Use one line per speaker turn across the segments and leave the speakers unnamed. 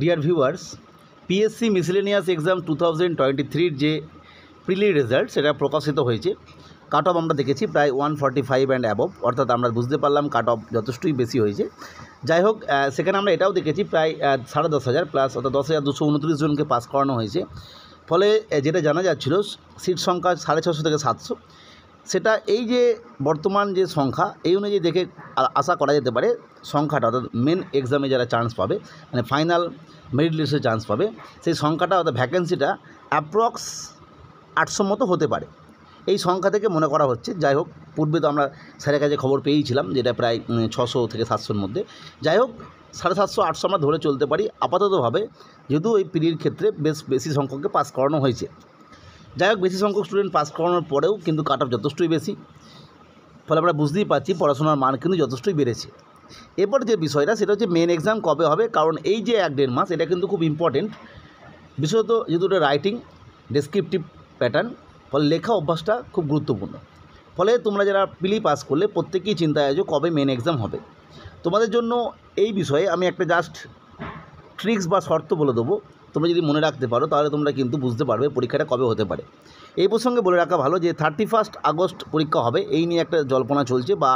Dear viewers, PSC miscellaneous exam 2023 যে প্রিলি result সেটা প্রকাশিত হয়েছে। কাট অফ আমরা দেখেছি প্রায় 145 অ্যান্ড অ্যাবভ, অর্থাৎ আমরা বুঝতে পারলাম কাট অফ যথেষ্টই বেশি হয়েছে। যাই হোক, সেখানে আমরা এটাও দেখেছি প্রায় 10,500 প্লাস, অর্থাৎ 10,229 জনকে পাস করানো হয়েছে। ফলে যেটা জানা যাচ্ছিল সিট সংখ্যা 650 থেকে 700, সেটা এই যে বর্তমান যে সংখ্যা এই অনুযায়ী দেখে আশা করা যেতে পারে সংখ্যাটা, অর্থাৎ মেন এক্সামে যারা চান্স পাবে, মানে ফাইনাল মেরিট লিস্টে চান্স পাবে, সেই সংখ্যাটা অর্থাৎ ভ্যাকেন্সিটা অ্যাপ্রক্স 800 মতো হতে পারে, এই সংখ্যা থেকে মনে করা হচ্ছে। যাই হোক, পূর্বে তো আমরা স্যারের কাছে খবর পেয়েছিলাম যেটা প্রায় 600 থেকে 700-র মধ্যে। যাই হোক, 750-800 আমরা ধরে চলতে পারি আপাততভাবে, যেহেতু এই পিরির ক্ষেত্রে বেশি সংখ্যককে পাস করানো হয়েছে। যাই হোক, বেশি সংখ্যক স্টুডেন্ট পাস করানোর পরেও কিন্তু কাট অফ যথেষ্টই বেশি, ফলে আমরা বুঝতেই পারছি পড়াশোনার মান কিন্তু যথেষ্টই বেড়েছে। এরপর যে বিষয়টা সেটা হচ্ছে মেন এক্সাম কবে হবে, কারণ এই যে 1-1.5 মাস এটা কিন্তু খুব ইম্পর্টেন্ট, বিশেষত যেহেতু এটা রাইটিং ডেসক্রিপটিভ প্যাটার্ন, ফলে লেখা অভ্যাসটা খুব গুরুত্বপূর্ণ। ফলে তোমরা যারা প্রিলি পাস করলে প্রত্যেকেই চিন্তায় আছো কবে মেন এক্সাম হবে। তোমাদের জন্য এই বিষয়ে আমি একটা জাস্ট ট্রিক্স বা শর্ত বলে দেবো, তোমরা যদি মনে রাখতে পারো তাহলে তোমরা কিন্তু বুঝতে পারবে পরীক্ষাটা কবে হতে পারে। এই প্রসঙ্গে বলে রাখা ভালো যে 31 আগস্ট পরীক্ষা হবে, এই নিয়ে একটা জল্পনা চলছে বা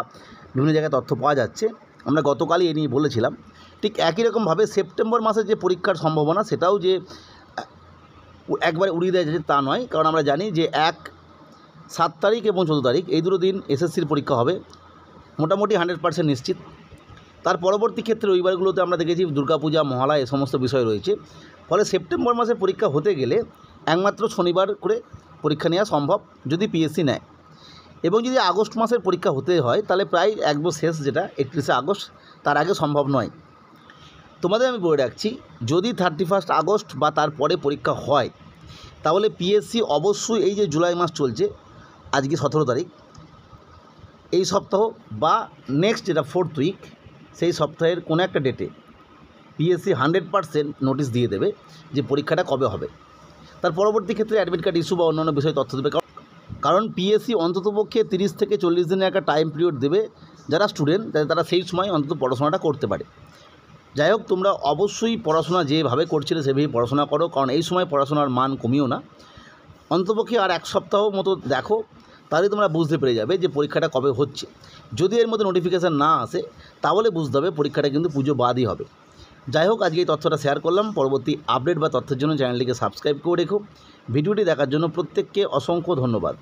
বিভিন্ন জায়গায় তথ্য পাওয়া যাচ্ছে। আমরা গতকালই এই নিয়ে বলেছিলাম। ঠিক একই রকমভাবে সেপ্টেম্বর মাসে যে পরীক্ষার সম্ভাবনা সেটাও যে একবারে উড়িয়ে দেওয়া যাচ্ছে তা নয়, কারণ আমরা জানি যে 7 তারিখ এবং 14 তারিখ এই দুটো দিন এসএসসির পরীক্ষা হবে, মোটামুটি 100% নিশ্চিত। তার পরবর্তী ক্ষেত্রে রবিবারগুলোতে আমরা দেখেছি দুর্গাপূজা, মহালয়া, এ সমস্ত বিষয় রয়েছে। ফলে সেপ্টেম্বর মাসে পরীক্ষা হতে গেলে একমাত্র শনিবার করে পরীক্ষা নেওয়া সম্ভব যদি পিএসসি নেয়, এবং যদি আগস্ট মাসের পরীক্ষা হতে হয় তাহলে প্রায় একদম শেষ, যেটা 31 আগস্ট, তার আগে সম্ভব নয়। তোমাদের আমি বলে রাখছি, যদি 31 আগস্ট বা তারপরে পরীক্ষা হয় তাহলে পিএসসি অবশ্যই এই যে জুলাই মাস চলছে, আজকে 17 তারিখ, এই সপ্তাহ বা নেক্সট যেটা 4th উইক, সেই সপ্তাহের কোনো একটা ডেটে পিএসসি 100% নোটিশ দিয়ে দেবে যে পরীক্ষাটা কবে হবে। তার পরবর্তী ক্ষেত্রে অ্যাডমিট কার্ড ইস্যু বা অন্যান্য বিষয়ে তথ্য দেবে, কারণ পিএসসি অন্ততপক্ষে 30 থেকে 40 দিনের একটা টাইম পিরিয়ড দেবে যারা স্টুডেন্ট, তারা সেই সময় অন্তত পড়াশোনাটা করতে পারে। যাই হোক, তোমরা অবশ্যই পড়াশোনা যেভাবে করছিলে সেভাবেই পড়াশোনা করো, কারণ এই সময় পড়াশোনার মান কমিও না। অন্তপক্ষে আর 1 সপ্তাহ মতো দেখো, তাহলে তোমরা বুঝতে পেরে যাবে যে পরীক্ষাটা কবে হচ্ছে। যদি এর মধ্যে নোটিফিকেশান না আসে তাহলে বুঝতে হবে পরীক্ষাটা কিন্তু পুজো বাদই হবে। যাই হোক, আজকে এই তথ্যটা শেয়ার করলাম। পরবর্তী আপডেট বা তথ্যের জন্য চ্যানেলটিকে সাবস্ক্রাইব করে রেখো। ভিডিওটি দেখার জন্য প্রত্যেককে অসংখ্য ধন্যবাদ।